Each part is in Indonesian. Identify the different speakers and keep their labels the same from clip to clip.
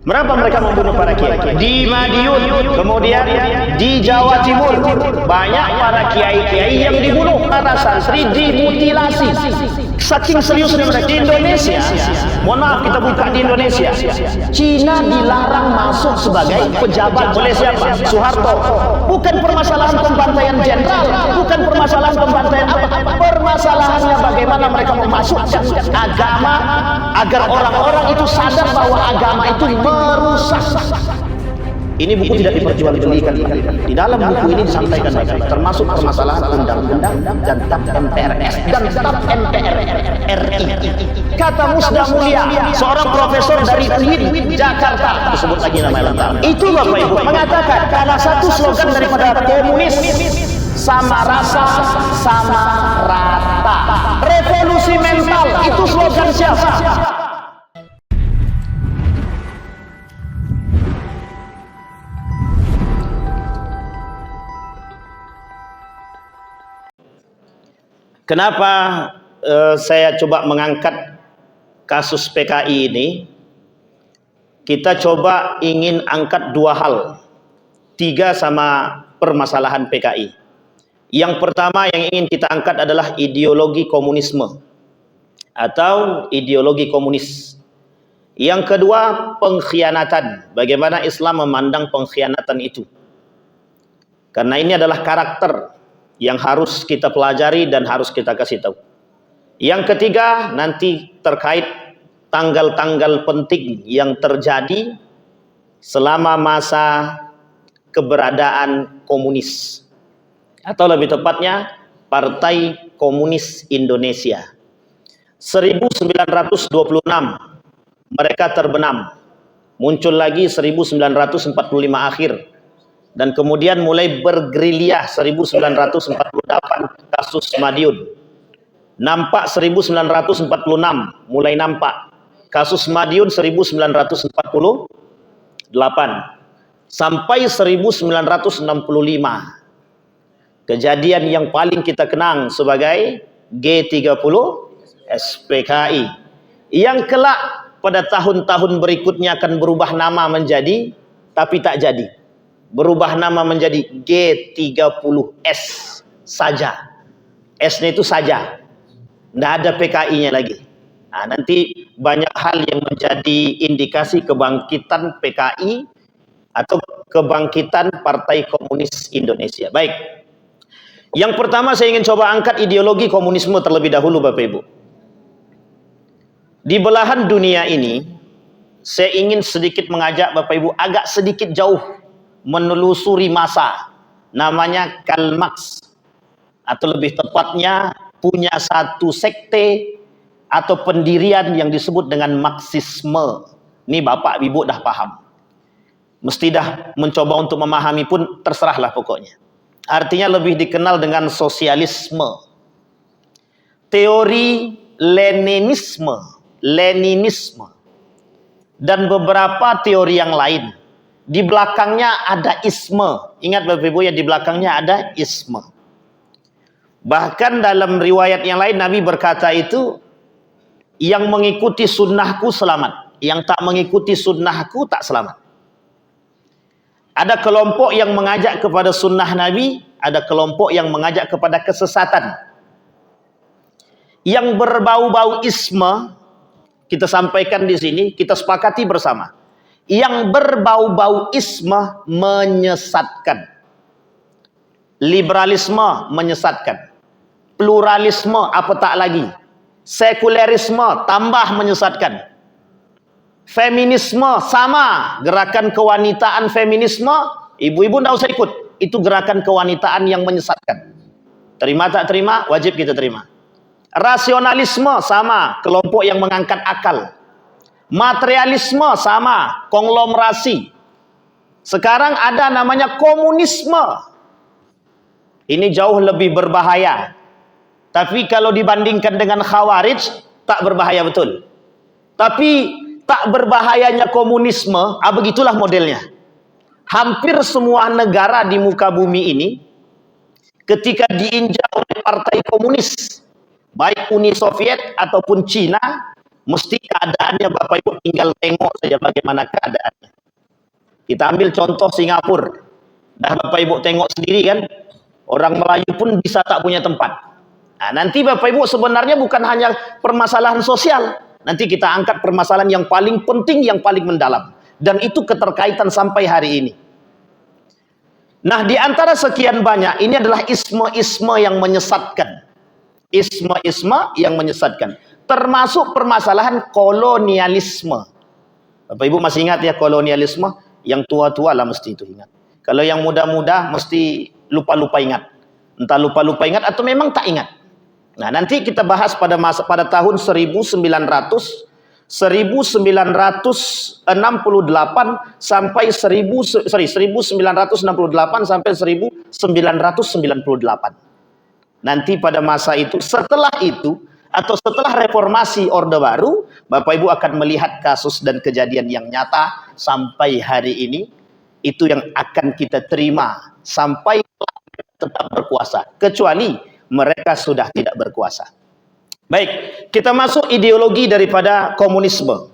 Speaker 1: Berapa mereka membunuh para kiai? Di Madiun, kemudian di Jawa Timur, banyak para kiai-kiai yang dibunuh, para santri dimutilasi. Saking seriusnya mereka. Di Indonesia, mohon maaf kita buka di Indonesia, Cina dilarang masuk sebagai pejabat oleh siapa? Soeharto. Bukan permasalahan pembantaian jenderal, bukan permasalahan pembantaian apa, permasalahannya bagaimana mereka memasukkan agama agar orang-orang itu sadar bahwa agama itu merusak. Ini buku tidak diperjualbelikan. Di dalam buku ini disampaikan termasuk permasalahan undang-undang dan tap MPRS dan tap MPR RI. Kata Musda Mulia, seorang profesor dari UIN Jakarta, disebut lagi nama lengkap. Itu Bapak Ibu mengatakan salah satu slogan daripada komunis, sama rasa, sama rata. Revolusi mental itu slogan siapa? Kenapa saya coba mengangkat kasus PKI ini? Kita coba ingin angkat dua hal, tiga sama permasalahan PKI. Yang pertama yang ingin kita angkat adalah ideologi komunisme atau ideologi komunis. Yang kedua pengkhianatan, bagaimana Islam memandang pengkhianatan itu. Karena ini adalah karakter yang harus kita pelajari dan harus kita kasih tahu. Yang ketiga nanti terkait tanggal-tanggal penting yang terjadi selama masa keberadaan komunis, atau lebih tepatnya Partai Komunis Indonesia. 1926 mereka terbenam, muncul lagi 1945 akhir. Dan kemudian mulai bergerilya 1948 kasus Madiun. Nampak 1946 mulai nampak. Kasus Madiun 1948 sampai 1965. Kejadian yang paling kita kenang sebagai G30 SPKI. Yang kelak pada tahun-tahun berikutnya akan berubah nama menjadi, tapi tak jadi. Berubah nama menjadi G30S saja. S-nya itu saja. Tidak ada PKI-nya lagi. Nah, nanti banyak hal yang menjadi indikasi kebangkitan PKI atau kebangkitan Partai Komunis Indonesia. Baik. Yang pertama saya ingin coba angkat ideologi komunisme terlebih dahulu Bapak Ibu. Di belahan dunia ini, saya ingin sedikit mengajak Bapak Ibu agak sedikit jauh menelusuri masa, namanya Karl Marx, atau lebih tepatnya punya satu sekte atau pendirian yang disebut dengan Marxisme. Ini Bapak Ibu dah paham, mesti dah mencoba untuk memahami pun terserahlah pokoknya. Artinya lebih dikenal dengan sosialisme. Teori Leninisme dan beberapa teori yang lain. Di belakangnya ada isme. Ingat Bapak Ibu ya, di belakangnya ada isme. Bahkan dalam riwayat yang lain Nabi berkata itu, yang mengikuti sunnahku selamat, yang tak mengikuti sunnahku tak selamat. Ada kelompok yang mengajak kepada sunnah Nabi, ada kelompok yang mengajak kepada kesesatan. Yang berbau-bau isme kita sampaikan di sini, kita sepakati bersama. Yang berbau-bau isme menyesatkan. Liberalisme menyesatkan. Pluralisme apatah lagi. Sekulerisme tambah menyesatkan. Feminisme sama, gerakan kewanitaan feminisme, ibu-ibu tidak usah ikut. Itu gerakan kewanitaan yang menyesatkan. Terima tak terima, wajib kita terima. Rasionalisme sama, kelompok yang mengangkat akal. Materialisme sama, konglomerasi. Sekarang ada namanya komunisme. Ini jauh lebih berbahaya. Tapi kalau dibandingkan dengan Khawarij, tak berbahaya betul. Tapi tak berbahayanya komunisme, begitulah modelnya. Hampir semua negara di muka bumi ini, ketika diinjak oleh partai komunis, baik Uni Soviet ataupun Cina, Mesti keadaannya Bapak Ibu tinggal tengok saja bagaimana keadaannya. Kita ambil contoh Singapura. Dah Bapak Ibu tengok sendiri kan, orang Melayu pun bisa tak punya tempat. Nah, nanti Bapak Ibu sebenarnya bukan hanya permasalahan sosial. Nanti kita angkat permasalahan yang paling penting, yang paling mendalam. Dan itu keterkaitan sampai hari ini. Nah, di antara sekian banyak, ini adalah isme-isme yang menyesatkan. Isme-isme yang menyesatkan. Termasuk permasalahan kolonialisme. Bapak Ibu masih ingat ya kolonialisme? Yang tua-tua lah mesti itu ingat. Kalau yang muda-muda mesti lupa-lupa ingat. Entah lupa-lupa ingat atau memang tak ingat. Nah, nanti kita bahas pada tahun 1968 sampai 1968 sampai 1998. Nanti pada masa itu, setelah itu atau setelah reformasi Orde Baru, Bapak Ibu akan melihat kasus dan kejadian yang nyata sampai hari ini. Itu yang akan kita terima sampai tetap berkuasa, kecuali mereka sudah tidak berkuasa. Baik, kita masuk ideologi daripada komunisme.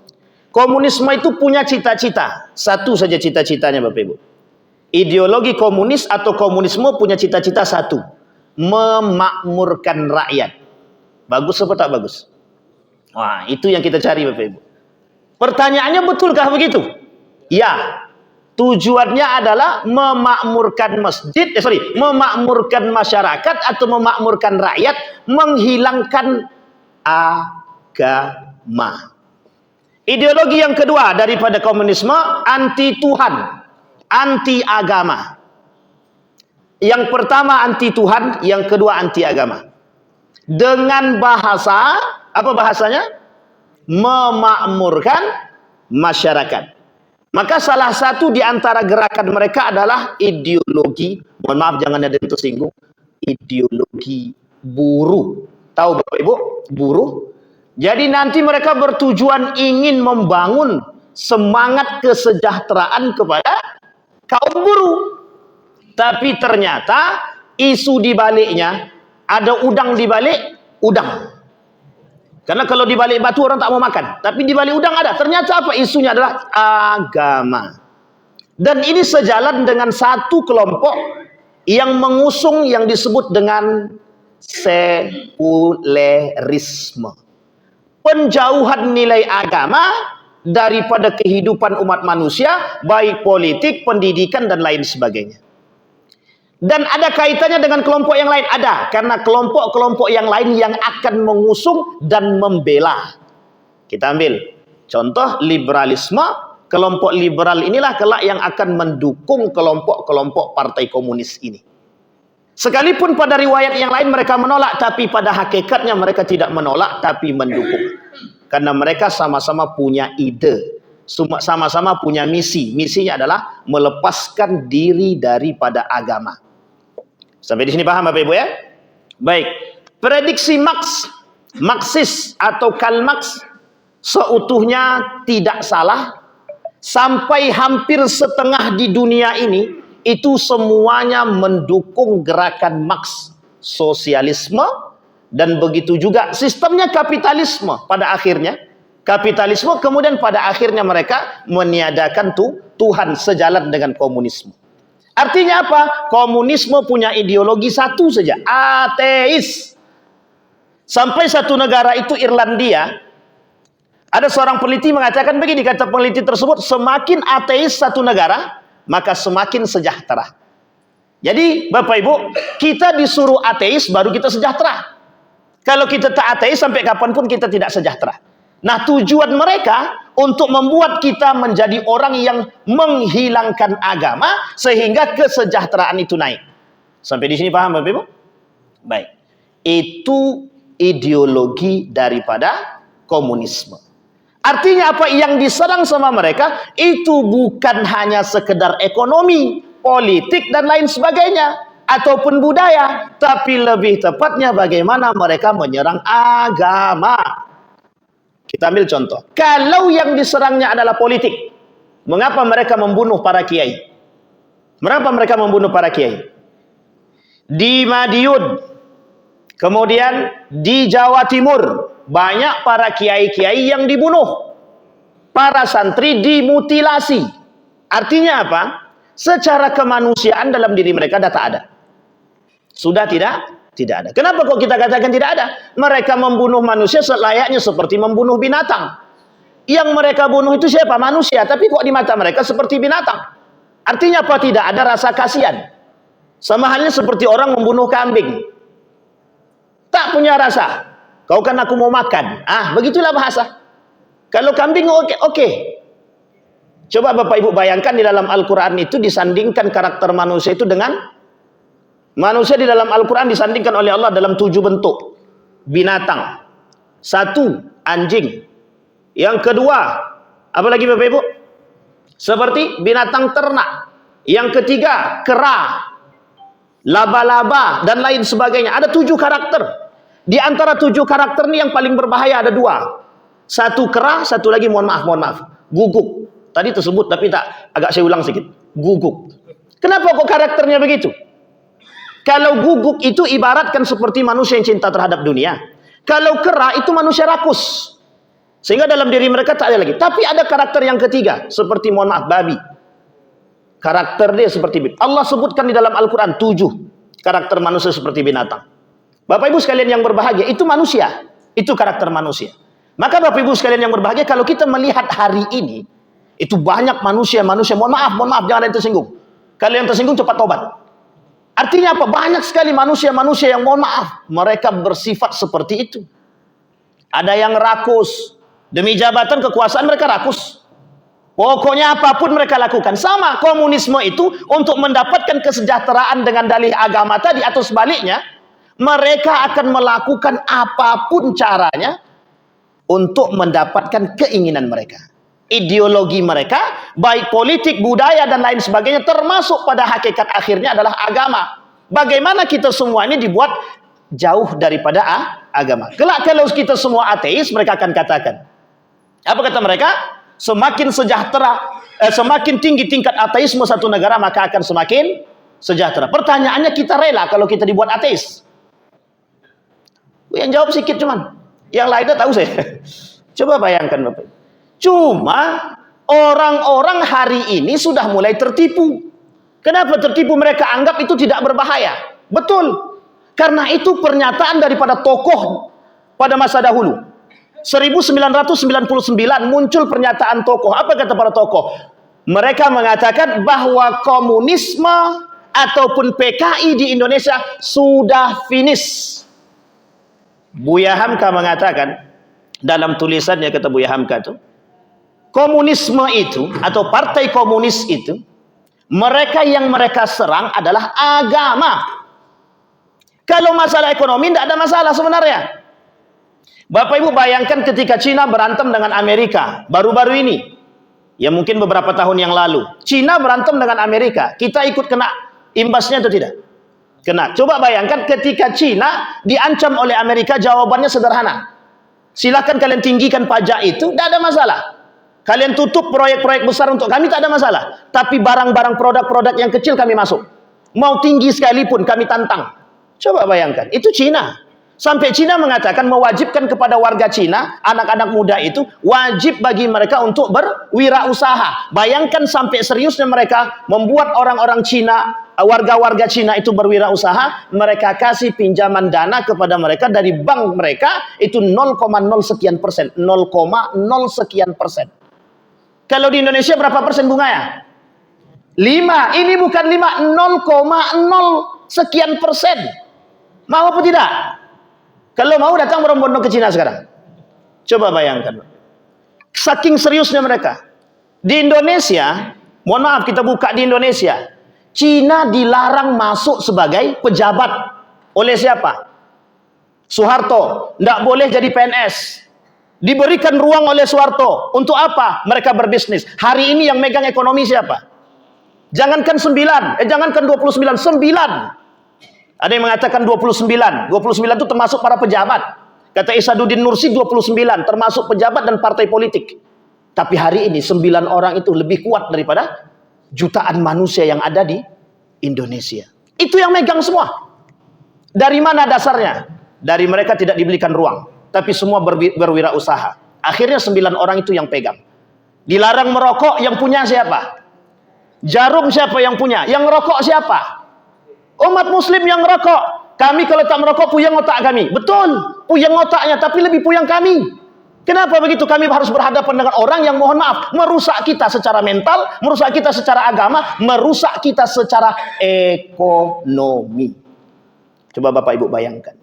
Speaker 1: Komunisme itu punya cita-cita. Satu saja cita-citanya Bapak Ibu. Ideologi komunis atau komunisme punya cita-cita satu. Memakmurkan rakyat. Bagus atau tak bagus? Wah, itu yang kita cari Bapak Ibu. Pertanyaannya betulkah begitu? Ya. Tujuannya adalah memakmurkan memakmurkan masyarakat atau memakmurkan rakyat, menghilangkan agama. Ideologi yang kedua daripada komunisme, anti Tuhan, anti agama. Yang pertama anti Tuhan, yang kedua anti agama. Dengan bahasa, apa bahasanya? Memakmurkan masyarakat. Maka salah satu di antara gerakan mereka adalah ideologi, mohon maaf jangan ada yang tersinggung, ideologi buruh. Tahu Bapak Ibu? Buruh. Jadi nanti mereka bertujuan ingin membangun semangat kesejahteraan kepada kaum buruh. Tapi ternyata isu di baliknya, ada udang di balik udang. Karena kalau di balik batu orang tak mau makan, tapi di balik udang ada. Ternyata apa? Isunya adalah agama. Dan ini sejalan dengan satu kelompok yang mengusung yang disebut dengan sekulerisme. Penjauhan nilai agama daripada kehidupan umat manusia, baik politik, pendidikan, dan lain sebagainya. Dan ada kaitannya dengan kelompok yang lain? Ada, karena kelompok-kelompok yang lain yang akan mengusung dan membela. Kita ambil contoh liberalisme. Kelompok liberal inilah kelak yang akan mendukung kelompok-kelompok partai komunis ini. Sekalipun pada riwayat yang lain mereka menolak, tapi pada hakikatnya mereka tidak menolak, tapi mendukung. Karena mereka sama-sama punya ide, sama-sama punya misi. Misinya adalah melepaskan diri daripada agama. Sampai di sini paham Bapak Ibu ya? Baik. Prediksi Marxis atau Karl Marx seutuhnya tidak salah. Sampai hampir setengah di dunia ini itu semuanya mendukung gerakan Marx, sosialisme, dan begitu juga sistemnya kapitalisme pada akhirnya. Kapitalisme kemudian pada akhirnya mereka meniadakan Tuhan sejalan dengan komunisme. Artinya apa? Komunisme punya ideologi satu saja, ateis. Sampai satu negara itu Irlandia, ada seorang peneliti mengatakan begini, kata peneliti tersebut, semakin ateis satu negara, maka semakin sejahtera. Jadi Bapak Ibu, kita disuruh ateis baru kita sejahtera. Kalau kita tak ateis sampai kapanpun kita tidak sejahtera. Nah, tujuan mereka untuk membuat kita menjadi orang yang menghilangkan agama sehingga kesejahteraan itu naik. Sampai di sini paham Bapak Ibu? Baik. Itu ideologi daripada komunisme. Artinya apa? Yang diserang sama mereka itu bukan hanya sekedar ekonomi, politik dan lain sebagainya ataupun budaya, tapi lebih tepatnya bagaimana mereka menyerang agama. Kita ambil contoh. Kalau yang diserangnya adalah politik, mengapa mereka membunuh para kiai? Mengapa mereka membunuh para kiai? Di Madiun, Kemudian di Jawa Timur banyak para kiai-kiai yang dibunuh. Para santri dimutilasi. Artinya apa? Secara kemanusiaan dalam diri mereka tak ada. Sudah tidak? Tidak ada. Kenapa kok kita katakan tidak ada? Mereka membunuh manusia selayaknya seperti membunuh binatang. Yang mereka bunuh itu siapa? Manusia. Tapi kok di mata mereka seperti binatang. Artinya apa? Tidak ada rasa kasihan. Sama halnya seperti orang membunuh kambing. Tak punya rasa. Kau kan aku mau makan. Begitulah bahasa. Kalau kambing oke. Coba Bapak Ibu bayangkan di dalam Al-Quran itu disandingkan karakter manusia itu dengan manusia di dalam Al-Quran disandingkan oleh Allah dalam 7 bentuk binatang. 1, anjing. Yang kedua, apa lagi Bapak Ibu? Seperti binatang ternak. Yang ketiga, kera, laba-laba, dan lain sebagainya. Ada 7 karakter. Di antara 7 karakter ini yang paling berbahaya ada 2. 1 kera, 1 lagi mohon maaf, guguk. Tadi tersebut tapi agak saya ulang sedikit. Guguk. Kenapa kok karakternya begitu? Kalau guguk itu ibaratkan seperti manusia yang cinta terhadap dunia. Kalau kera itu manusia rakus. Sehingga dalam diri mereka tak ada lagi. Tapi ada karakter yang ketiga. Seperti mohon maaf, babi. Karakter dia seperti babi. Allah sebutkan di dalam Al-Quran 7 karakter manusia seperti binatang. Bapak Ibu sekalian yang berbahagia, itu manusia. Itu karakter manusia. Maka Bapak Ibu sekalian yang berbahagia, kalau kita melihat hari ini, itu banyak manusia, mohon maaf, jangan ada yang tersinggung. Kalau yang tersinggung cepat tobat. Artinya apa? Banyak sekali manusia yang mohon maaf, mereka bersifat seperti itu. Ada yang rakus. Demi jabatan kekuasaan mereka rakus. Pokoknya apapun mereka lakukan. Sama komunisme itu untuk mendapatkan kesejahteraan dengan dalih agama tadi atau sebaliknya, mereka akan melakukan apapun caranya untuk mendapatkan keinginan mereka. Ideologi mereka, baik politik, budaya, dan lain sebagainya, termasuk pada hakikat akhirnya adalah agama. Bagaimana kita semua ini dibuat jauh daripada agama. Kelak kalau kita semua ateis, mereka akan katakan, apa kata mereka? Semakin sejahtera, semakin tinggi tingkat ateisme satu negara, maka akan semakin sejahtera. Pertanyaannya, kita rela kalau kita dibuat ateis? Yang jawab sedikit cuman. Yang lainnya tahu saya. Coba bayangkan Bapak. Cuma orang-orang hari ini sudah mulai tertipu. Kenapa tertipu? Mereka anggap itu tidak berbahaya. Betul. Karena itu pernyataan daripada tokoh pada masa dahulu. 1999 muncul pernyataan tokoh. Apa kata para tokoh? Mereka mengatakan bahwa komunisme ataupun PKI di Indonesia sudah finish. Buya Hamka mengatakan dalam tulisannya, kata Buya Hamka itu, komunisme itu atau partai komunis itu, mereka yang mereka serang adalah agama. Kalau masalah ekonomi tidak ada masalah sebenarnya. Bapak Ibu bayangkan ketika Cina berantem dengan Amerika baru-baru ini, ya mungkin beberapa tahun yang lalu, Cina berantem dengan Amerika, kita ikut kena imbasnya atau tidak? Kena. Coba bayangkan ketika Cina diancam oleh Amerika, jawabannya sederhana. Silakan kalian tinggikan pajak itu, tidak ada masalah. Kalian tutup proyek-proyek besar untuk kami, tak ada masalah. Tapi barang-barang produk-produk yang kecil kami masuk. Mau tinggi sekalipun kami tantang. Coba bayangkan, itu Cina. Sampai Cina mengatakan mewajibkan kepada warga Cina, anak-anak muda itu, wajib bagi mereka untuk berwirausaha. Bayangkan sampai seriusnya mereka membuat orang-orang Cina, warga-warga Cina itu berwirausaha, mereka kasih pinjaman dana kepada mereka dari bank mereka, itu 0,0 sekian persen. 0,0 sekian persen. Kalau di Indonesia berapa persen bunganya? 5. Ini bukan 5, 0,0 sekian persen. Mau apa tidak? Kalau mau datang berbondong ke Cina sekarang. Coba bayangkan. Saking seriusnya mereka. Di Indonesia, mohon maaf kita buka di Indonesia, Cina dilarang masuk sebagai pejabat. Oleh siapa? Soeharto. Tidak boleh jadi PNS. Diberikan ruang oleh Soeharto. Untuk apa? Mereka berbisnis. Hari ini yang megang ekonomi siapa? Jangankan 9, jangankan 29, 9. Ada yang mengatakan 29. 29 itu termasuk para pejabat. Kata Isaduddin Nursi 29, termasuk pejabat dan partai politik. Tapi hari ini 9 orang itu lebih kuat daripada jutaan manusia yang ada di Indonesia. Itu yang megang semua. Dari mana dasarnya? Dari mereka tidak diberikan ruang, tapi semua berwirausaha. Akhirnya 9 orang itu yang pegang. Dilarang merokok, yang punya siapa? Jarum siapa yang punya? Yang rokok siapa? Umat muslim yang rokok. Kami kalau tak merokok puyeng otak kami. Betul, puyeng otaknya, tapi lebih puyeng kami. Kenapa begitu? Kami harus berhadapan dengan orang yang mohon maaf merusak kita secara mental, merusak kita secara agama, merusak kita secara ekonomi. Coba Bapak Ibu bayangkan.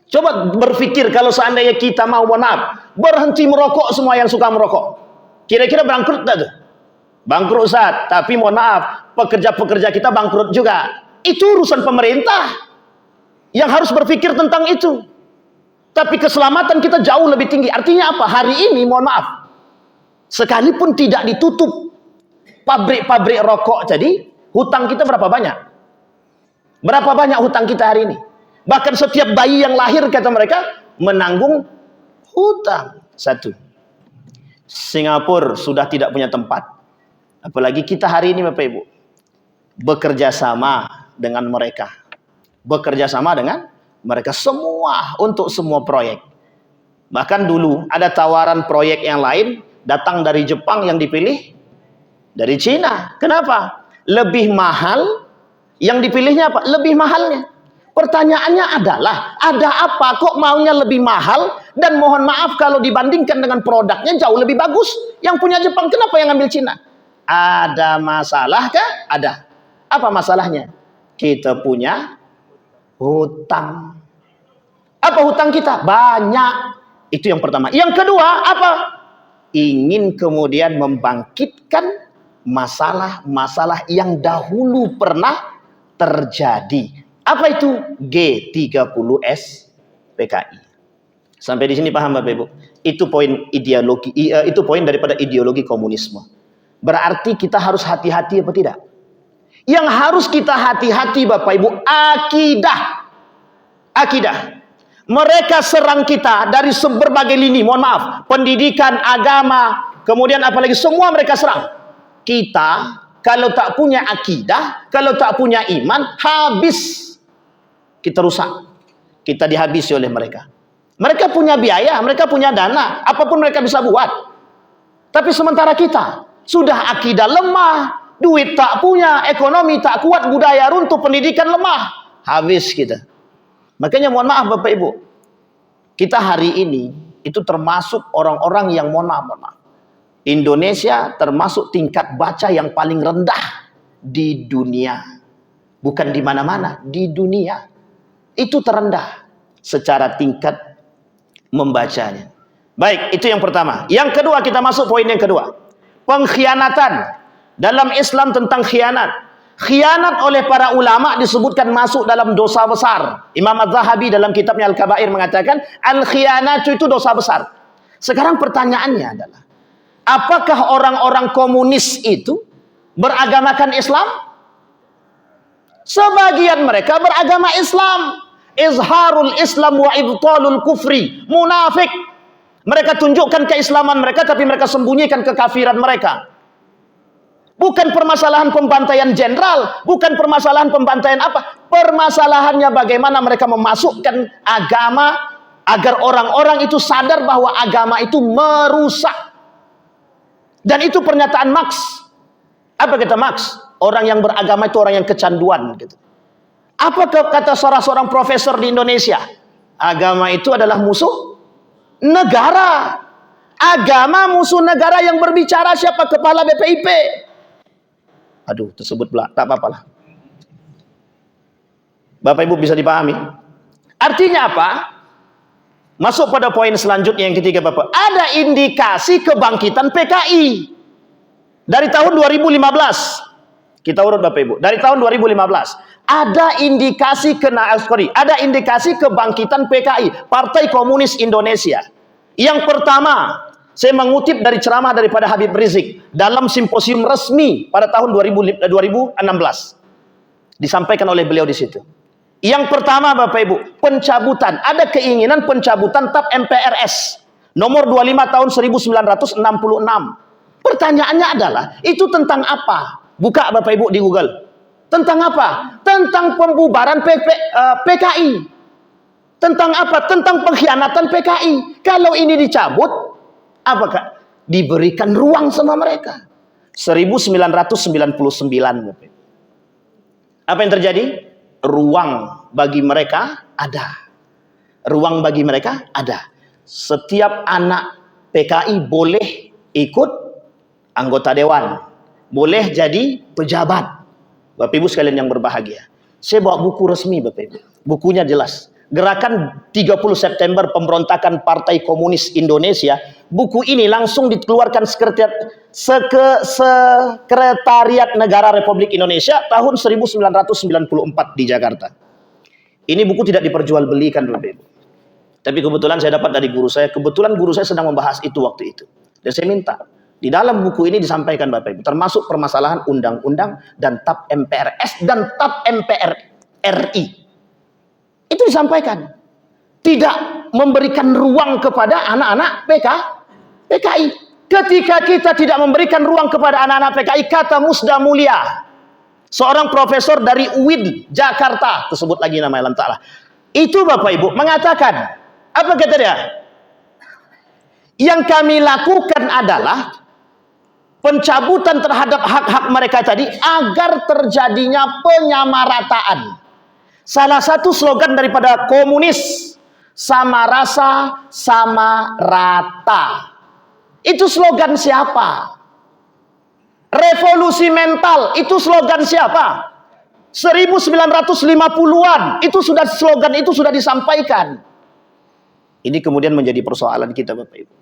Speaker 1: Coba berpikir kalau seandainya kita mau mohon maaf berhenti merokok, semua yang suka merokok. Kira-kira bangkrut tak tuh? Bangkrut Ustaz, tapi mohon maaf, pekerja-pekerja kita bangkrut juga. Itu urusan pemerintah yang harus berpikir tentang itu. Tapi keselamatan kita jauh lebih tinggi. Artinya apa? Hari ini mohon maaf, sekalipun tidak ditutup pabrik-pabrik rokok tadi, hutang kita berapa banyak? Berapa banyak hutang kita hari ini? Bahkan setiap bayi yang lahir, kata mereka, menanggung hutang. Satu, Singapura sudah tidak punya tempat. Apalagi kita hari ini Bapak Ibu bekerja sama dengan mereka. Bekerja sama dengan mereka semua untuk semua proyek. Bahkan dulu ada tawaran proyek yang lain datang dari Jepang yang dipilih dari Cina. Kenapa? Lebih mahal, yang dipilihnya apa? Lebih mahalnya. Pertanyaannya adalah, ada apa kok maunya lebih mahal dan mohon maaf kalau dibandingkan dengan produknya jauh lebih bagus yang punya Jepang, kenapa yang ambil Cina? Ada masalah kah? Ada. Apa masalahnya? Kita punya hutang. Apa hutang kita? Banyak. Itu yang pertama. Yang kedua, apa? Ingin kemudian membangkitkan masalah-masalah yang dahulu pernah terjadi. Apa itu? G30S PKI. Sampai di sini paham Bapak Ibu? Itu poin ideologi, itu poin daripada ideologi komunisme. Berarti kita harus hati-hati apa tidak? Yang harus kita hati-hati Bapak Ibu, akidah. Akidah. Mereka serang kita dari berbagai lini, mohon maaf, pendidikan, agama, kemudian apalagi semua mereka serang. Kita kalau tak punya akidah, kalau tak punya iman, habis. Kita rusak. Kita dihabisi oleh mereka. Mereka punya biaya, mereka punya dana, apapun mereka bisa buat. Tapi sementara kita sudah akidah lemah, duit tak punya, ekonomi tak kuat, budaya runtuh, pendidikan lemah, habis kita. Makanya mohon maaf Bapak Ibu, kita hari ini itu termasuk orang-orang yang mohon maaf, Indonesia termasuk tingkat baca yang paling rendah di dunia. Bukan di mana-mana, di dunia. Itu terendah secara tingkat membacanya. Baik, itu yang pertama. Yang kedua, kita masuk poin yang kedua. Pengkhianatan. Dalam Islam tentang khianat. Khianat oleh para ulama disebutkan masuk dalam dosa besar. Imam Az-Zahabi dalam kitabnya Al-Kabair mengatakan, al-khianatu itu dosa besar. Sekarang pertanyaannya adalah, apakah orang-orang komunis itu beragamakan Islam? Sebagian mereka beragama Islam. Izharul Islam wa ibtalul kufri. Munafik. Mereka tunjukkan keislaman mereka, tapi mereka sembunyikan kekafiran mereka. Bukan permasalahan pembantaian jenderal, bukan permasalahan pembantaian apa. Permasalahannya bagaimana mereka memasukkan agama agar orang-orang itu sadar bahwa agama itu merusak. Dan itu pernyataan Marx. Apa kata Marx? Orang yang beragama itu orang yang kecanduan gitu. Apa kata seorang profesor di Indonesia? Agama itu adalah musuh negara. Agama musuh negara, yang berbicara siapa? Kepala BPIP. Aduh, tersebut pula. Tak apa-apalah. Bapak Ibu bisa dipahami? Artinya apa? Masuk pada poin selanjutnya yang ketiga Bapak. Ada indikasi kebangkitan PKI. Dari tahun 2015. Kita urut Bapak Ibu. Dari tahun 2015. Ada indikasi ada indikasi kebangkitan PKI, Partai Komunis Indonesia. Yang pertama, saya mengutip dari ceramah daripada Habib Rizik dalam simposium resmi pada tahun 2016. Disampaikan oleh beliau di situ. Yang pertama Bapak Ibu, pencabutan. Ada keinginan pencabutan TAP MPRS nomor 25 tahun 1966. Pertanyaannya adalah, itu tentang apa? Buka Bapak Ibu di Google. Tentang apa? Tentang pembubaran PKI. Tentang apa? Tentang pengkhianatan PKI. Kalau ini dicabut, apakah? Diberikan ruang sama mereka. 1999. Apa yang terjadi? Ruang bagi mereka ada. Ruang bagi mereka ada. Setiap anak PKI boleh ikut anggota dewan. Boleh jadi pejabat. Bapak Ibu sekalian yang berbahagia. Saya bawa buku resmi Bapak Ibu. Bukunya jelas. Gerakan 30 September Pemberontakan Partai Komunis Indonesia. Buku ini langsung dikeluarkan Sekretariat Negara Republik Indonesia tahun 1994 di Jakarta. Ini buku tidak diperjualbelikan Bapak Ibu. Tapi kebetulan saya dapat dari guru saya. Kebetulan guru saya sedang membahas itu waktu itu. Dan saya minta. Di dalam buku ini disampaikan Bapak Ibu. Termasuk permasalahan undang-undang dan TAP MPRS dan TAP MPR RI. Itu disampaikan. Tidak memberikan ruang kepada anak-anak PKI. Ketika kita tidak memberikan ruang kepada anak-anak PKI, kata Musda Mulia, seorang profesor dari UIN Jakarta, tersebut lagi namanya Lantala. Itu Bapak Ibu mengatakan, apa kata dia? Yang kami lakukan adalah pencabutan terhadap hak-hak mereka tadi agar terjadinya penyamarataan. Salah satu slogan daripada komunis, sama rasa, sama rata. Itu slogan siapa? Revolusi mental, itu slogan siapa? 1950-an, itu sudah slogan itu sudah disampaikan. Ini kemudian menjadi persoalan kita Bapak Ibu.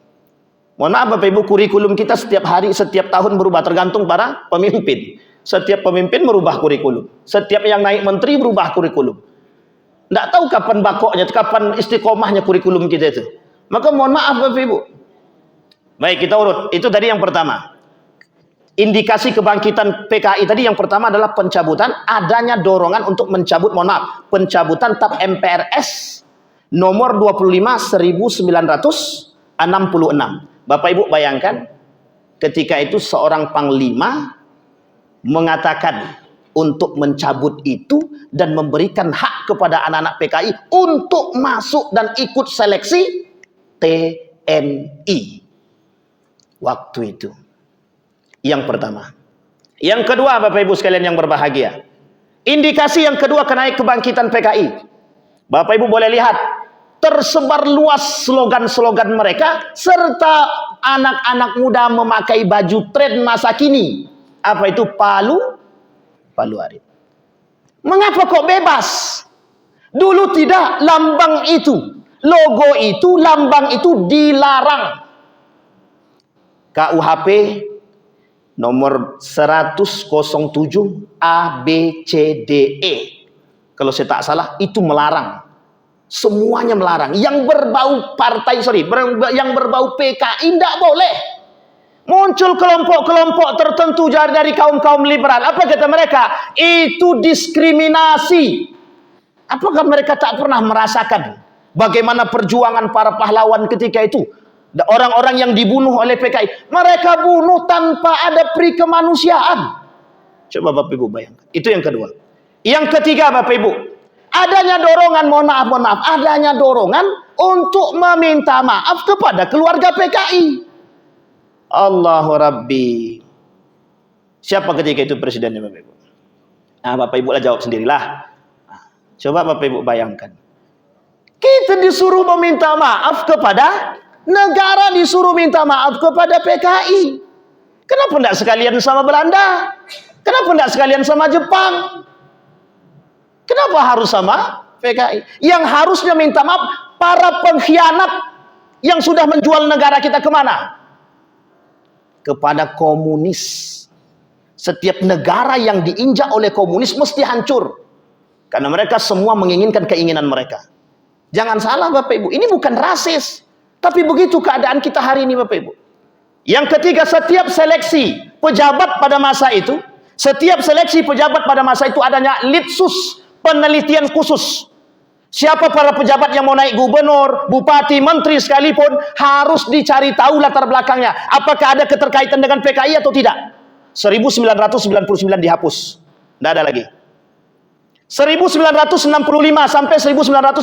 Speaker 1: Mohon maaf Bapak Ibu, kurikulum kita setiap hari, setiap tahun berubah tergantung para pemimpin. Setiap pemimpin merubah kurikulum. Setiap yang naik menteri berubah kurikulum. Tidak tahu kapan bakoknya, kapan istiqomahnya kurikulum kita itu. Maka mohon maaf Bapak Ibu. Baik, kita urut. Itu tadi yang pertama. Indikasi kebangkitan PKI tadi yang pertama adalah pencabutan, adanya dorongan untuk mencabut, mohon maaf, pencabutan TAP MPRS nomor 25 1966. Bapak Ibu bayangkan ketika itu seorang panglima mengatakan untuk mencabut itu dan memberikan hak kepada anak-anak PKI untuk masuk dan ikut seleksi TNI waktu itu. Yang pertama. Yang kedua Bapak Ibu sekalian yang berbahagia, indikasi yang kedua kenaik kebangkitan PKI. Bapak Ibu boleh lihat tersebar luas slogan-slogan mereka serta anak-anak muda memakai baju tren masa kini. Apa itu? Palu arit. Mengapa kok bebas? Dulu tidak, lambang itu, logo itu, lambang itu dilarang. KUHP nomor 107 ABCDE. Kalau saya tak salah itu melarang. Semuanya melarang. Yang berbau yang berbau PKI tidak boleh. Muncul kelompok-kelompok tertentu dari kaum-kaum liberal. Apa kata mereka? Itu diskriminasi. Apakah mereka tak pernah merasakan bagaimana perjuangan para pahlawan ketika itu? Orang-orang yang dibunuh oleh PKI. Mereka bunuh tanpa ada peri kemanusiaan. Coba Bapak Ibu bayangkan. Itu yang kedua. Yang ketiga Bapak Ibu, adanya dorongan, mohon maaf, adanya dorongan untuk meminta maaf kepada keluarga PKI. Allahu Rabbi. Siapa ketika itu presidennya Bapak Ibu? Nah, Bapak Ibu lah jawab sendirilah. Coba Bapak Ibu bayangkan. Kita disuruh meminta maaf kepada negara, disuruh minta maaf kepada PKI. Kenapa tidak sekalian sama Belanda? Kenapa tidak sekalian sama Jepang? Kenapa harus sama PKI? Yang harusnya minta maaf para pengkhianat yang sudah menjual negara kita kemana? Kepada komunis. Setiap negara yang diinjak oleh komunis mesti hancur. Karena mereka semua menginginkan keinginan mereka. Jangan salah Bapak Ibu, ini bukan rasis. Tapi begitu keadaan kita hari ini Bapak Ibu. Yang ketiga, setiap seleksi pejabat pada masa itu, adanya litsus, penelitian khusus. Siapa para pejabat yang mau naik gubernur, bupati, menteri sekalipun harus dicari tahu latar belakangnya. Apakah ada keterkaitan dengan PKI atau tidak? 1999 dihapus. Tidak ada lagi. 1965 sampai 1998.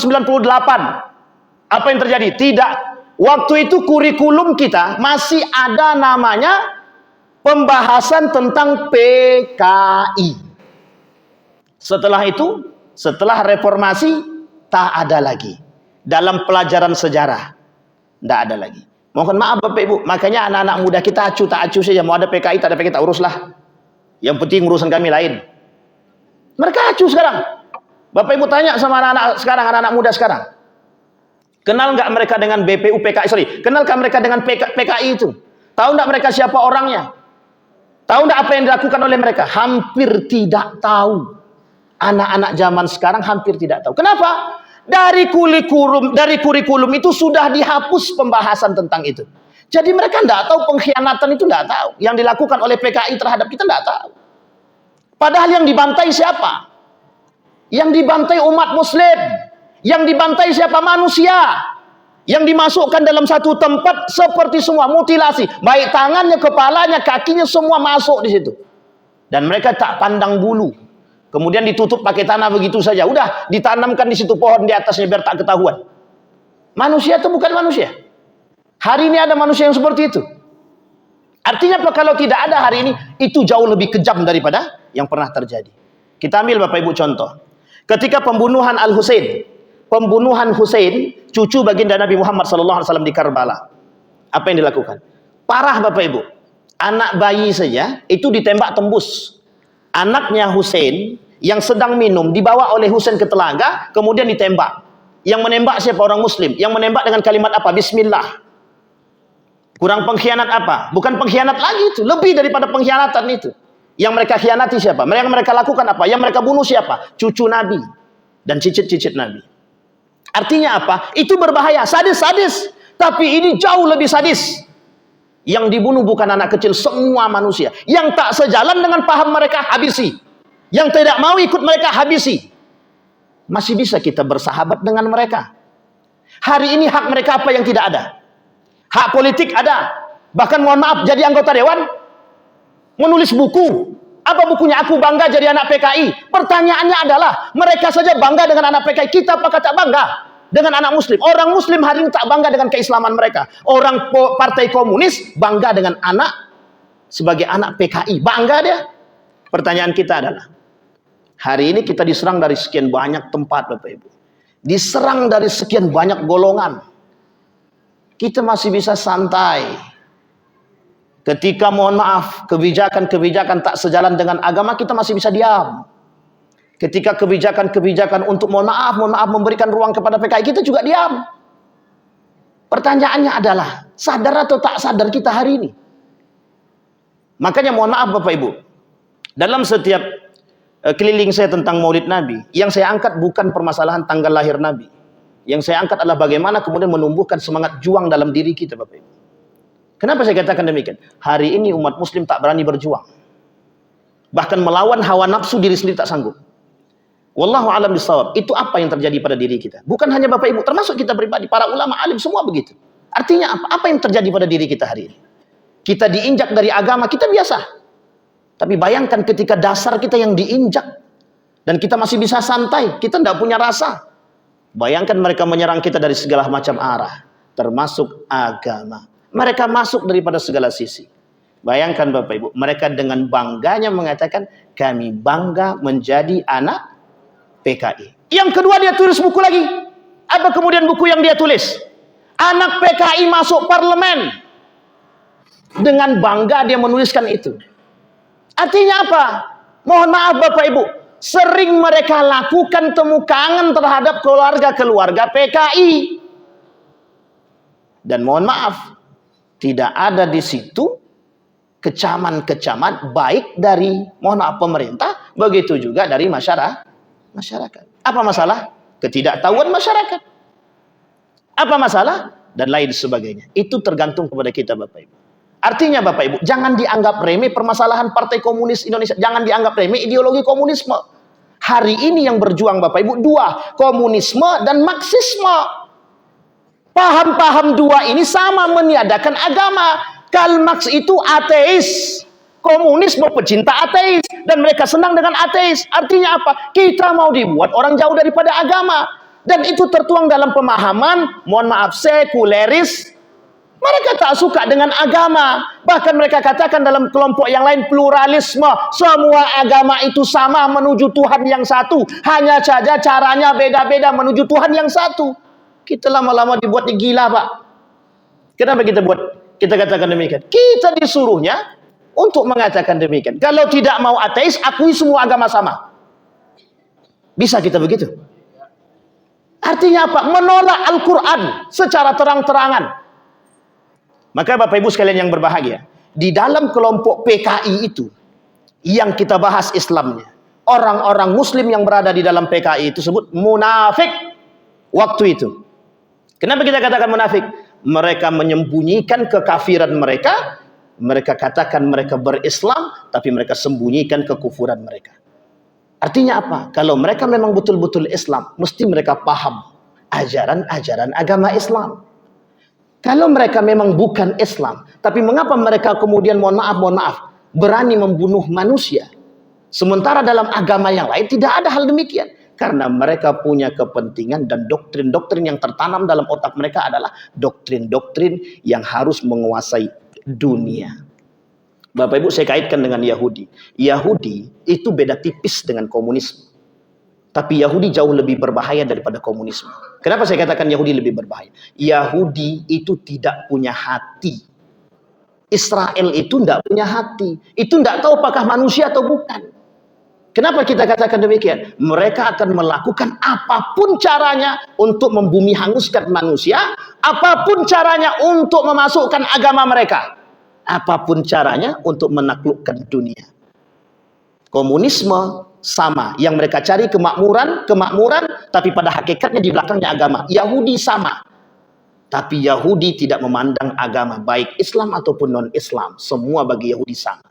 Speaker 1: Apa yang terjadi? Tidak. Waktu itu kurikulum kita masih ada namanya pembahasan tentang PKI. Setelah itu, setelah reformasi, tak ada lagi. Dalam pelajaran sejarah, tidak ada lagi. Mohon maaf Bapak Ibu, makanya anak-anak muda kita acuh tak acuh saja. Mau ada PKI, tak ada PKI, tak uruslah. Yang penting urusan kami lain. Mereka acuh sekarang. Bapak Ibu tanya sama anak-anak sekarang, anak-anak muda sekarang. Kenal nggak mereka dengan BPU PKI? Sorry, kenalkah mereka dengan PKI itu? Tahu nggak mereka siapa orangnya? Tahu nggak apa yang dilakukan oleh mereka? Hampir tidak tahu. Anak-anak zaman sekarang hampir tidak tahu. Kenapa? Dari kurikulum itu sudah dihapus pembahasan tentang itu. Jadi mereka tidak tahu pengkhianatan itu, tidak tahu. Yang dilakukan oleh PKI terhadap kita tidak tahu. Padahal yang dibantai siapa? Yang dibantai umat muslim. Yang dibantai siapa? Manusia. Yang dimasukkan dalam satu tempat seperti semua mutilasi. Baik tangannya, kepalanya, kakinya semua masuk di situ. Dan mereka tak pandang bulu. Kemudian ditutup pakai tanah begitu saja. Udah ditanamkan di situ pohon di atasnya biar tak ketahuan. Manusia itu bukan manusia. Hari ini ada manusia yang seperti itu. Artinya apa? Kalau tidak ada hari ini, itu jauh lebih kejam daripada yang pernah terjadi. Kita ambil Bapak Ibu contoh. Ketika pembunuhan Al-Husain, cucu baginda Nabi Muhammad SAW di Karbala. Apa yang dilakukan? Parah Bapak Ibu. Anak bayi saja itu ditembak tembus. Anaknya Husain yang sedang minum dibawa oleh Husain ke telaga, kemudian ditembak. Yang menembak siapa? Orang muslim. Yang menembak dengan kalimat apa? Bismillah. Kurang pengkhianat apa? Bukan pengkhianat lagi itu, lebih daripada pengkhianatan itu. Yang mereka khianati siapa? Mereka lakukan apa? Yang mereka bunuh siapa? Cucu Nabi dan cicit-cicit Nabi. Artinya apa? Itu berbahaya, sadis-sadis. Tapi ini jauh lebih sadis. Yang dibunuh bukan anak kecil, semua manusia. Yang tak sejalan dengan paham mereka, habisi. Yang tidak mau ikut mereka, habisi. Masih bisa kita bersahabat dengan mereka. Hari ini hak mereka apa yang tidak ada? Hak politik ada. Bahkan mohon maaf, jadi anggota dewan, menulis buku. Apa bukunya? Aku bangga jadi anak PKI. Pertanyaannya adalah, mereka saja bangga dengan anak PKI. Kita apakah tak bangga dengan anak muslim? Orang muslim hari ini tak bangga dengan keislaman mereka. Orang partai komunis bangga dengan anak sebagai anak PKI. Bangga dia. Pertanyaan kita adalah, hari ini kita diserang dari sekian banyak tempat Bapak Ibu. Diserang dari sekian banyak golongan. Kita masih bisa santai. Ketika mohon maaf, kebijakan-kebijakan tak sejalan dengan agama, kita masih bisa diam. Ketika kebijakan-kebijakan untuk mohon maaf memberikan ruang kepada PKI, kita juga diam. Pertanyaannya adalah, sadar atau tak sadar kita hari ini? Makanya mohon maaf Bapak Ibu, dalam setiap keliling saya tentang Maulid Nabi, yang saya angkat bukan permasalahan tanggal lahir Nabi. Yang saya angkat adalah bagaimana kemudian menumbuhkan semangat juang dalam diri kita Bapak Ibu. Kenapa saya katakan demikian? Hari ini umat muslim tak berani berjuang. Bahkan melawan hawa nafsu diri sendiri tak sanggup. Wallahu a'lam bishawab. Itu apa yang terjadi pada diri kita. Bukan hanya Bapak Ibu, termasuk kita pribadi, para ulama, alim, semua begitu. Artinya apa? Apa yang terjadi pada diri kita hari ini? Kita diinjak dari agama, kita biasa. Tapi bayangkan ketika dasar kita yang diinjak. Dan kita masih bisa santai, kita tidak punya rasa. Bayangkan mereka menyerang kita dari segala macam arah. Termasuk agama. Mereka masuk daripada segala sisi. Bayangkan Bapak Ibu, mereka dengan bangganya mengatakan, kami bangga menjadi anak PKI. Yang kedua dia tulis buku lagi. Apa kemudian buku yang dia tulis? Anak PKI masuk parlemen. Dengan bangga dia menuliskan itu. Artinya apa? Mohon maaf Bapak Ibu, sering mereka lakukan temu kangen terhadap keluarga-keluarga PKI. Dan mohon maaf, tidak ada di situ kecaman-kecaman baik dari mohon maaf pemerintah, begitu juga dari masyarakat. Apa masalah? Ketidaktahuan masyarakat. Apa masalah? Dan lain sebagainya. Itu tergantung kepada kita Bapak Ibu. Artinya Bapak Ibu, jangan dianggap remeh permasalahan Partai Komunis Indonesia. Jangan dianggap remeh ideologi komunisme. Hari ini yang berjuang Bapak Ibu dua, komunisme dan Marxisme. Paham-paham dua ini sama meniadakan agama. Karl Marx itu ateis. Komunisme pecinta ateis dan mereka senang dengan ateis. Artinya apa? Kita mau dibuat orang jauh daripada agama. Dan itu tertuang dalam pemahaman, mohon maaf, sekuleris. Mereka tak suka dengan agama. Bahkan mereka katakan dalam kelompok yang lain pluralisme. Semua agama itu sama menuju Tuhan yang satu. Hanya saja caranya beda-beda menuju Tuhan yang satu. Kita lama-lama dibuat gila, Pak. Kenapa kita katakan demikian? Kita disuruhnya untuk mengatakan demikian. Kalau tidak mau ateis, akui semua agama sama. Bisa kita begitu? Artinya apa? Menolak Al-Quran secara terang-terangan. Maka Bapak Ibu sekalian yang berbahagia, di dalam kelompok PKI itu, yang kita bahas Islamnya, orang-orang Muslim yang berada di dalam PKI itu sebut munafik waktu itu. Kenapa kita katakan munafik? Mereka menyembunyikan kekafiran mereka. Mereka katakan mereka berislam, tapi mereka sembunyikan kekufuran mereka. Artinya apa? Kalau mereka memang betul-betul Islam, mesti mereka paham ajaran-ajaran agama Islam. Kalau mereka memang bukan Islam, tapi mengapa mereka kemudian mohon maaf, berani membunuh manusia? Sementara dalam agama yang lain tidak ada hal demikian. Karena mereka punya kepentingan dan doktrin-doktrin yang tertanam dalam otak mereka adalah doktrin-doktrin yang harus menguasai dunia. Bapak Ibu, saya kaitkan dengan Yahudi. Yahudi itu beda tipis dengan komunisme. Tapi Yahudi jauh lebih berbahaya daripada komunisme. Kenapa saya katakan Yahudi lebih berbahaya? Yahudi itu tidak punya hati. Israel itu tidak punya hati. Itu tidak tahu apakah manusia atau bukan. Kenapa kita katakan demikian? Mereka akan melakukan apapun caranya untuk membumi hanguskan manusia. Apapun caranya untuk memasukkan agama mereka. Apapun caranya untuk menaklukkan dunia. Komunisme sama, yang mereka cari kemakmuran, tapi pada hakikatnya di belakangnya agama. Yahudi sama, tapi Yahudi tidak memandang agama, baik Islam ataupun non-Islam. Semua bagi Yahudi sama.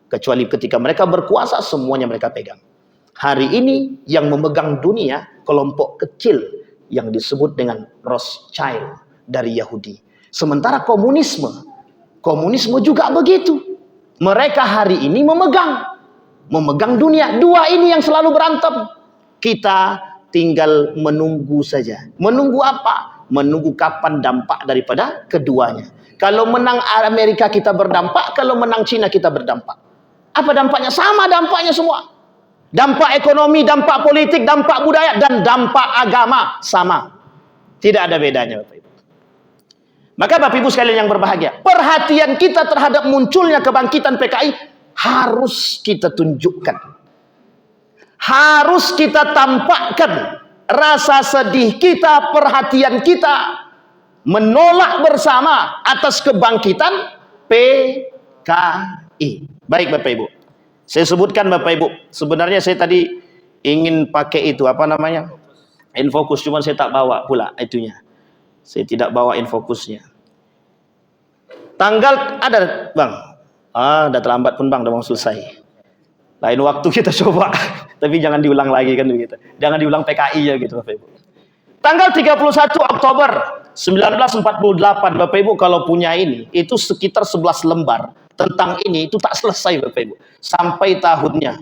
Speaker 1: Kecuali ketika mereka berkuasa, semuanya mereka pegang. Hari ini yang memegang dunia, kelompok kecil yang disebut dengan Rothschild dari Yahudi. Sementara komunisme juga begitu. Mereka hari ini memegang dunia. Dua ini yang selalu berantem. Kita tinggal menunggu saja. Menunggu apa? Menunggu kapan dampak daripada keduanya. Kalau menang Amerika kita berdampak, kalau menang Cina kita berdampak. Apa dampaknya? Sama dampaknya semua. Dampak ekonomi, dampak politik, dampak budaya, dan dampak agama sama. Tidak ada bedanya, Bapak Ibu. Maka Bapak Ibu sekalian yang berbahagia, perhatian kita terhadap munculnya kebangkitan PKI harus kita tunjukkan. Harus kita tampakkan rasa sedih kita, perhatian kita, menolak bersama atas kebangkitan PKI. Baik Bapak Ibu, saya sebutkan Bapak Ibu, sebenarnya saya tadi ingin pakai itu, apa namanya, infocus, cuman saya tak bawa pula itunya. Saya tidak bawa infokusnya. Tanggal ada Bang. Udah terlambat pun Bang, udah mau selesai. Lain waktu kita coba. Tapi jangan diulang lagi kan begitu. Jangan diulang PKI ya gitu Bapak Ibu. Tanggal 31 Oktober 1948 Bapak Ibu kalau punya ini, itu sekitar 11 lembar tentang ini, itu tak selesai Bapak Ibu. Sampai tahunnya.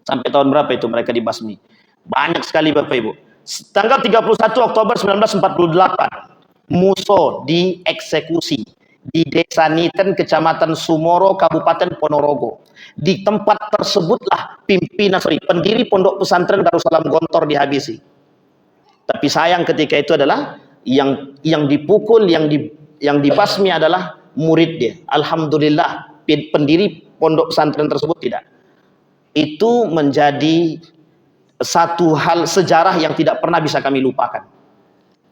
Speaker 1: Sampai tahun berapa itu mereka dibasmi. Banyak sekali Bapak Ibu. Tanggal 31 Oktober 1948 Musso dieksekusi di Desa Niten, Kecamatan Sumoro, Kabupaten Ponorogo. Di tempat tersebutlah pendiri Pondok Pesantren Darussalam Gontor dihabisi. Tapi sayang ketika itu adalah yang dipukul, yang dibasmi adalah murid dia. Alhamdulillah pendiri Pondok Pesantren tersebut tidak. Itu menjadi satu hal sejarah yang tidak pernah bisa kami lupakan.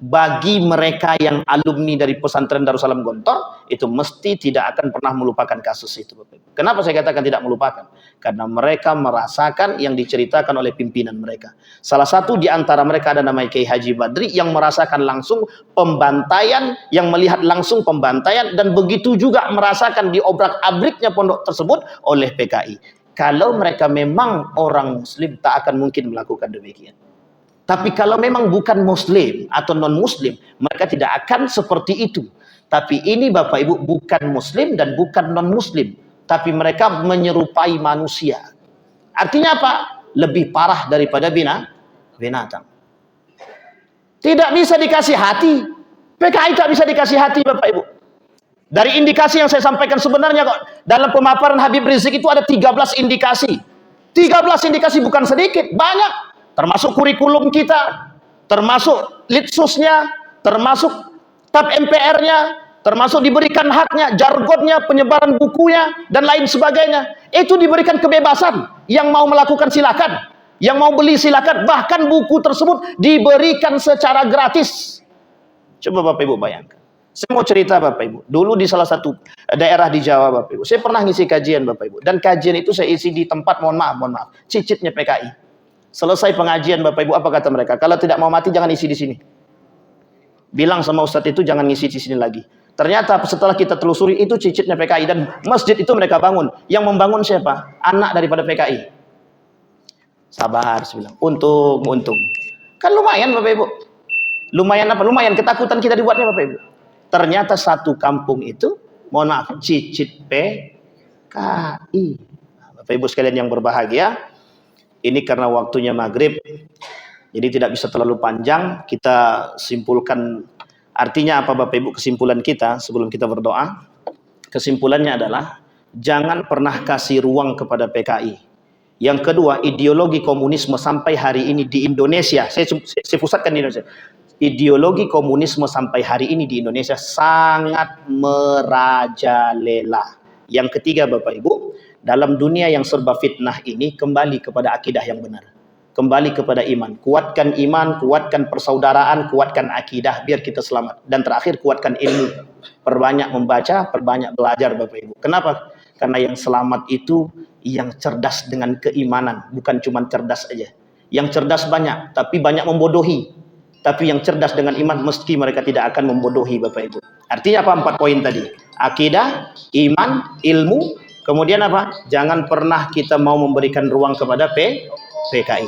Speaker 1: Bagi mereka yang alumni dari pesantren Darussalam Gontor, itu mesti tidak akan pernah melupakan kasus itu. Kenapa saya katakan tidak melupakan? Karena mereka merasakan yang diceritakan oleh pimpinan mereka. Salah satu di antara mereka ada namanya Kiai Haji Badri yang merasakan langsung pembantaian, yang melihat langsung pembantaian, dan begitu juga merasakan diobrak-abriknya pondok tersebut oleh PKI. Kalau mereka memang orang Muslim, tak akan mungkin melakukan demikian. Tapi kalau memang bukan Muslim atau non-Muslim, mereka tidak akan seperti itu. Tapi ini Bapak Ibu bukan Muslim dan bukan non-Muslim. tapi mereka menyerupai manusia. Artinya apa? Lebih parah daripada binatang. Tidak bisa dikasih hati. PKI tak bisa dikasih hati, Bapak Ibu. Dari indikasi yang saya sampaikan sebenarnya kok, dalam pemaparan Habib Rizik itu ada 13 indikasi. 13 indikasi bukan sedikit, banyak. Termasuk kurikulum kita, termasuk litsusnya, termasuk tab MPR-nya, termasuk diberikan haknya, jargonnya, penyebaran bukunya, dan lain sebagainya. Itu diberikan kebebasan. Yang mau melakukan silakan, yang mau beli silakan. Bahkan buku tersebut diberikan secara gratis. Coba Bapak Ibu bayangkan. Saya mau cerita Bapak Ibu. Dulu di salah satu daerah di Jawa Bapak Ibu, saya pernah ngisi kajian Bapak Ibu. Dan kajian itu saya isi di tempat, mohon maaf, cicitnya PKI. Selesai pengajian Bapak Ibu, apa kata mereka? Kalau tidak mau mati jangan isi di sini. Bilang sama Ustadz itu jangan ngisi di sini lagi. Ternyata setelah kita telusuri itu cicitnya PKI, dan masjid itu mereka bangun. Yang membangun siapa? Anak daripada PKI. Sabar, saya bilang. Untung. Kan lumayan Bapak Ibu. Lumayan apa? Lumayan ketakutan kita dibuatnya Bapak Ibu. Ternyata satu kampung itu, mohon maaf, cicit PKI. Bapak Ibu sekalian yang berbahagia, ini karena waktunya maghrib, jadi tidak bisa terlalu panjang. Kita simpulkan, artinya apa Bapak Ibu kesimpulan kita sebelum kita berdoa? Kesimpulannya adalah, jangan pernah kasih ruang kepada PKI. Yang kedua, ideologi komunisme sampai hari ini di Indonesia, saya pusatkan di Indonesia, ideologi komunisme sampai hari ini di Indonesia sangat merajalela. Yang ketiga Bapak Ibu, dalam dunia yang serba fitnah ini, kembali kepada akidah yang benar. Kembali kepada iman. Kuatkan iman, kuatkan persaudaraan, kuatkan akidah, biar kita selamat. Dan terakhir, kuatkan ilmu. Perbanyak membaca, perbanyak belajar Bapak Ibu. Kenapa? Karena yang selamat itu yang cerdas dengan keimanan. Bukan cuma cerdas aja. Yang cerdas banyak, tapi banyak membodohi. Tapi yang cerdas dengan iman, meski mereka tidak akan membodohi Bapak Ibu. Artinya apa 4 poin tadi? Akidah, iman, ilmu, kemudian apa? Jangan pernah kita mau memberikan ruang kepada PKI.